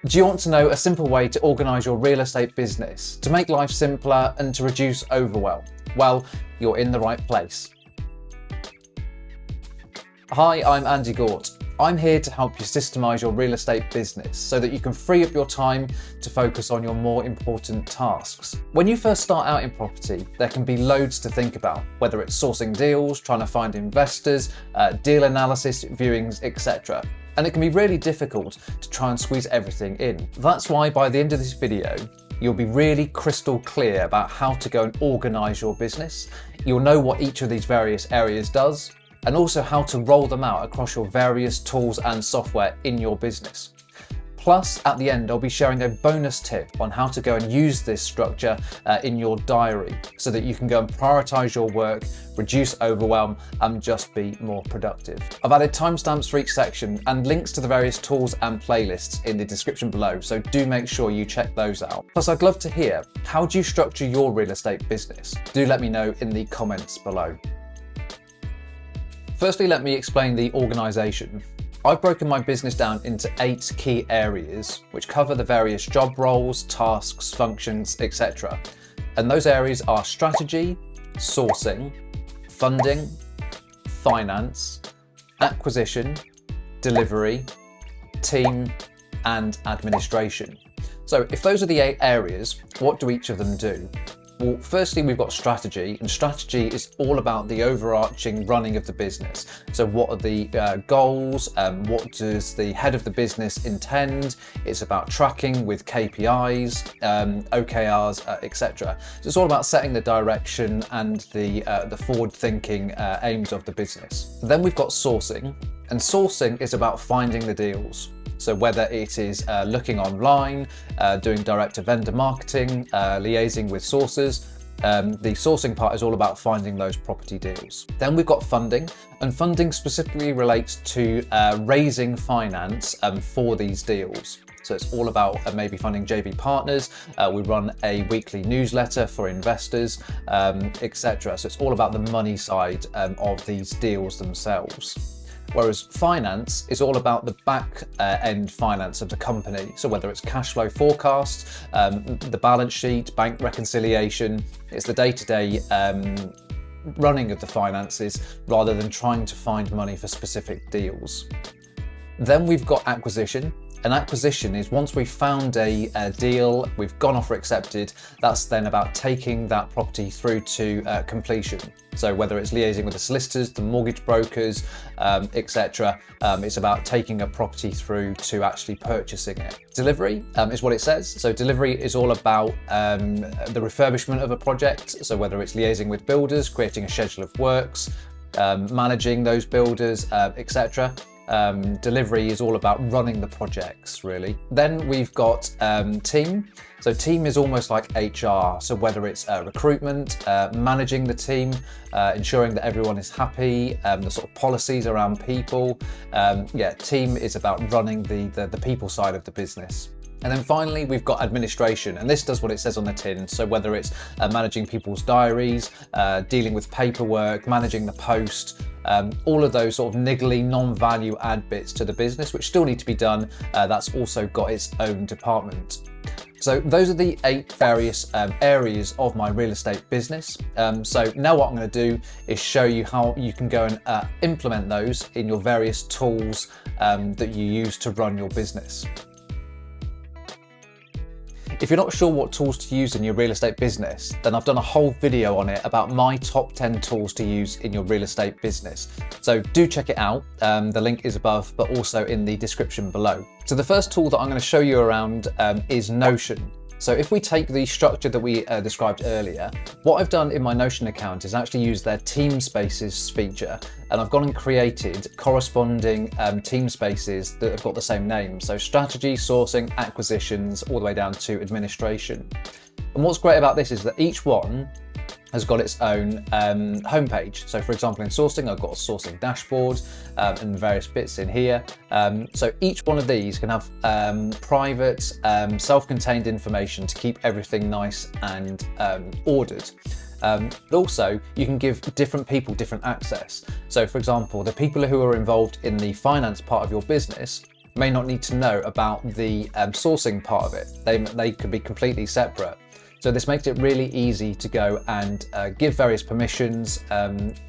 Do you want to know a simple way to organise your real estate business, to make life simpler and to reduce overwhelm? Well, you're in the right place. Hi, I'm Andy Gort. I'm here to help you systemise your real estate business so that you can free up your time to focus on your more important tasks. When you first start out in property, there can be loads to think about, whether it's sourcing deals, trying to find investors, deal analysis, viewings, etc. And it can be really difficult to try and squeeze everything in. That's why by the end of this video, you'll be really crystal clear about how to go and organise your business. You'll know what each of these various areas does, and also how to roll them out across your various tools and software in your business. Plus, at the end, I'll be sharing a bonus tip on how to go and use this structure in your diary so that you can go and prioritise your work, reduce overwhelm, and just be more productive. I've added timestamps for each section and links to the various tools and playlists in the description below, so do make sure you check those out. Plus, I'd love to hear, how do you structure your real estate business? Do let me know in the comments below. Firstly, let me explain the organisation. I've broken my business down into 8 key areas, which cover the various job roles, tasks, functions, etc. And those areas are strategy, sourcing, funding, finance, acquisition, delivery, team, and administration. So if those are the 8 areas, what do each of them do? Well, firstly, we've got strategy, and strategy is all about the overarching running of the business. So what are the goals? What does the head of the business intend? It's about tracking with KPIs, OKRs, etc. So it's all about setting the direction and the forward-thinking aims of the business. Then we've got sourcing, and sourcing is about finding the deals. So whether it is looking online, doing direct-to-vendor marketing, liaising with sources, the sourcing part is all about finding those property deals. Then we've got funding, and funding specifically relates to raising finance for these deals. So it's all about maybe finding JV partners. We run a weekly newsletter for investors, etc. So it's all about the money side of these deals themselves. Whereas finance is all about the back end finance of the company. So whether it's cash flow forecast, the balance sheet, bank reconciliation, it's the day-to-day running of the finances rather than trying to find money for specific deals. Then we've got acquisition. An acquisition is once we've found a deal, we've gone offer accepted, that's then about taking that property through to completion. So whether it's liaising with the solicitors, the mortgage brokers, etc., it's about taking a property through to actually purchasing it. Delivery is what it says. So delivery is all about the refurbishment of a project. So whether it's liaising with builders, creating a schedule of works, managing those builders, etc. Delivery is all about running the projects, really. Then we've got team. So team is almost like HR. So whether it's recruitment, managing the team, ensuring that everyone is happy, the sort of policies around people. Team is about running the people side of the business. And then finally, we've got administration, and this does what it says on the tin. So whether it's managing people's diaries, dealing with paperwork, managing the post, all of those sort of niggly non-value add bits to the business, which still need to be done, that's also got its own department. So those are the 8 various areas of my real estate business. So now what I'm going to do is show you how you can go and implement those in your various tools that you use to run your business. If you're not sure what tools to use in your real estate business, then I've done a whole video on it about my top 10 tools to use in your real estate business. So do check it out. The link is above, but also in the description below. So the first tool that I'm going to show you around is Notion. So if we take the structure that we described earlier, what I've done in my Notion account is actually use their team spaces feature, and I've gone and created corresponding team spaces that have got the same name. So strategy, sourcing, acquisitions, all the way down to administration. And what's great about this is that each one has got its own homepage. So for example, in sourcing, I've got a sourcing dashboard and various bits in here. So each one of these can have private, self-contained information to keep everything nice and ordered. But also you can give different people different access. So for example, the people who are involved in the finance part of your business may not need to know about the sourcing part of it. They could be completely separate. So this makes it really easy to go and give various permissions,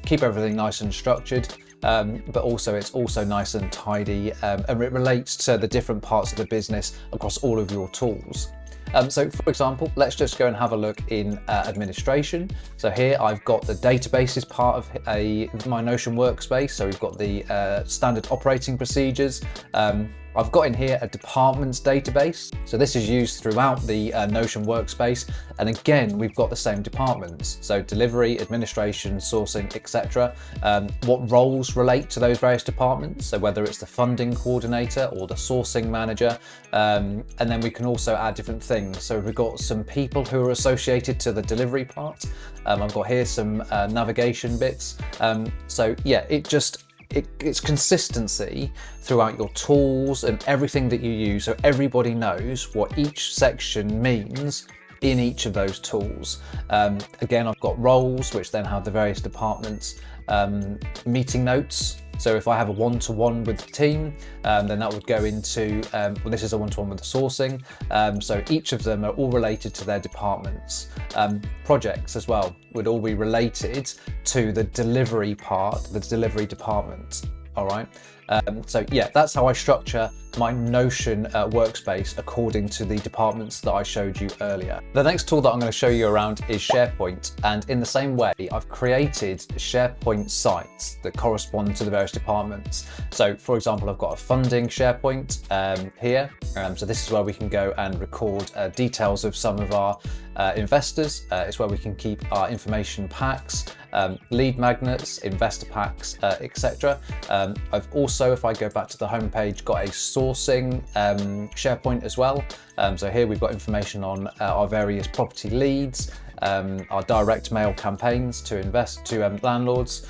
keep everything nice and structured, but also it's also nice and tidy, and it relates to the different parts of the business across all of your tools. So for example, let's just go and have a look in administration. So here I've got the databases part of my Notion workspace. So we've got the standard operating procedures. I've got in here a departments database. So this is used throughout the Notion workspace. And again, we've got the same departments. So delivery, administration, sourcing, etc. What roles relate to those various departments. So whether it's the funding coordinator or the sourcing manager. And then we can also add different things. So we've got some people who are associated to the delivery part. I've got here some navigation bits. So yeah, it's consistency throughout your tools and everything that you use, so everybody knows what each section means in each of those tools. Again, I've got roles, which then have the various departments, meeting notes. So if I have a one-to-one with the team, then that would go into, well, this is a one-to-one with the sourcing. So each of them are all related to their departments. Projects as well would all be related to the delivery part, the delivery department. All right. So yeah, that's how I structure my Notion workspace according to the departments that I showed you earlier. The next tool that I'm going to show you around is SharePoint, and in the same way I've created SharePoint sites that correspond to the various departments. So for example, I've got a funding SharePoint here, so this is where we can go and record details of some of our investors. It's where we can keep our information packs, lead magnets, investor packs, etc. I've also, if I go back to the home page, got a sourcing SharePoint as well. So here we've got information on our various property leads, our direct mail campaigns to landlords,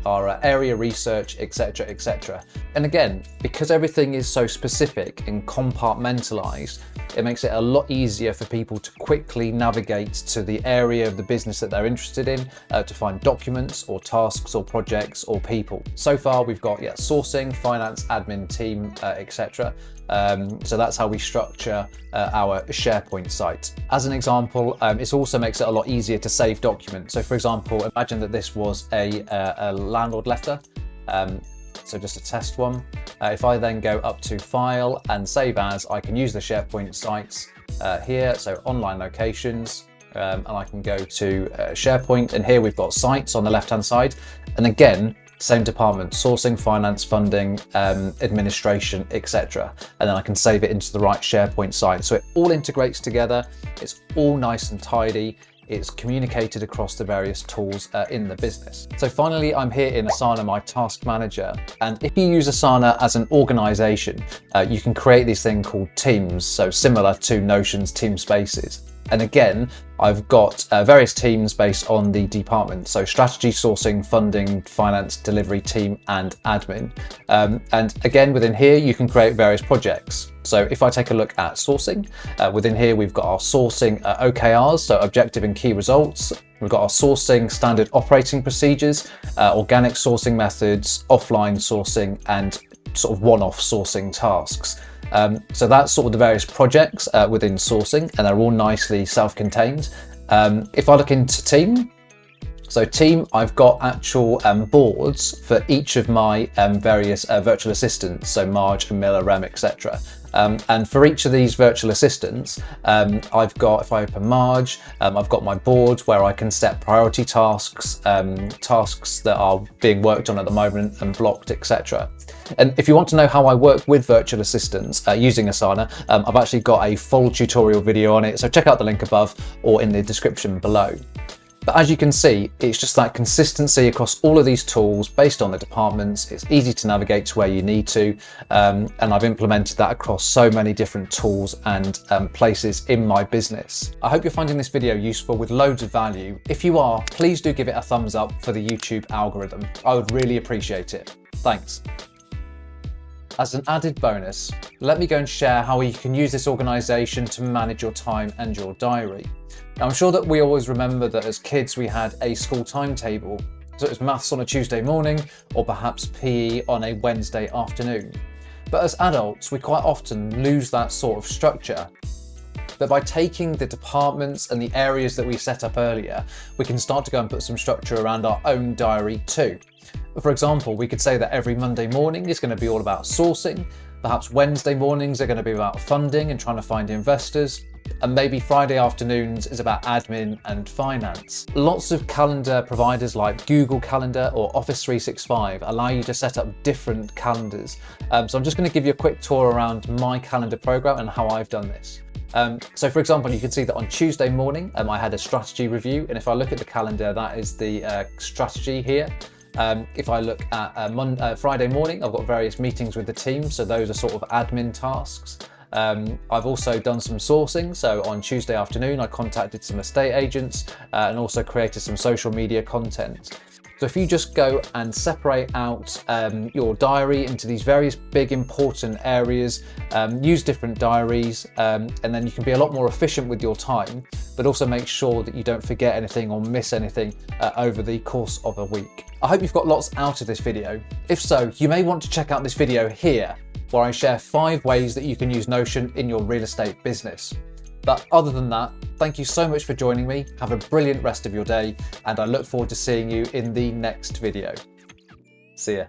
our area research, etc, etc. And again, because everything is so specific and compartmentalized, it makes it a lot easier for people to quickly navigate to the area of the business that they're interested in, to find documents or tasks or projects or people. So far we've got sourcing, finance, admin, team, etc. So that's how we structure our SharePoint site. As an example, it also makes it a lot easier to save documents. So for example, imagine that this was a landlord letter. So just a test one. If I then go up to File and Save As, I can use the SharePoint sites here, so online locations, and I can go to SharePoint, and here we've got sites on the left-hand side. And again, same department, sourcing, finance, funding, administration, etc. And then I can save it into the right SharePoint site. So it all integrates together. It's all nice and tidy. It's communicated across the various tools in the business. So finally, I'm here in Asana, my task manager. And if you use Asana as an organization, you can create this thing called teams. So similar to Notion's team spaces. And again, I've got various teams based on the department. So strategy, sourcing, funding, finance, delivery, team, and admin. And again, within here, you can create various projects. So if I take a look at sourcing, within here, we've got our sourcing OKRs, so objective and key results. We've got our sourcing standard operating procedures, organic sourcing methods, offline sourcing, and sort of one-off sourcing tasks. So that's sort of the various projects within sourcing, and they're all nicely self-contained. If I look into team, so team, I've got actual boards for each of my various virtual assistants, so Marge and Miller, Rem, etc. And for each of these virtual assistants, I've got, if I open Marge, I've got my board where I can set priority tasks, tasks that are being worked on at the moment and blocked, etc. And if you want to know how I work with virtual assistants using Asana, I've actually got a full tutorial video on it, so check out the link above or in the description below. But as you can see, it's just that consistency across all of these tools based on the departments. It's easy to navigate to where you need to, and I've implemented that across so many different tools and places in my business. I hope you're finding this video useful with loads of value. If you are, please do give it a thumbs up for the YouTube algorithm. I would really appreciate it. Thanks. As an added bonus, let me go and share how you can use this organisation to manage your time and your diary. Now, I'm sure that we always remember that as kids we had a school timetable, so it was maths on a Tuesday morning or perhaps PE on a Wednesday afternoon. But as adults, we quite often lose that sort of structure. But by taking the departments and the areas that we set up earlier, we can start to go and put some structure around our own diary too. For example, we could say that every Monday morning is going to be all about sourcing. Perhaps Wednesday mornings are going to be about funding and trying to find investors. And maybe Friday afternoons is about admin and finance. Lots of calendar providers like Google Calendar or Office 365 allow you to set up different calendars. So I'm just going to give you a quick tour around my calendar program and how I've done this. So for example, you can see that on Tuesday morning, I had a strategy review. And if I look at the calendar, that is the strategy here. If I look at Friday morning, I've got various meetings with the team. So those are sort of admin tasks. I've also done some sourcing. So on Tuesday afternoon, I contacted some estate agents and also created some social media content. So if you just go and separate out your diary into these various big important areas, use different diaries, and then you can be a lot more efficient with your time, but also make sure that you don't forget anything or miss anything over the course of a week. I hope you've got lots out of this video. If so, you may want to check out this video here, where I share 5 ways that you can use Notion in your real estate business. But other than that, thank you so much for joining me. Have a brilliant rest of your day, and I look forward to seeing you in the next video. See ya.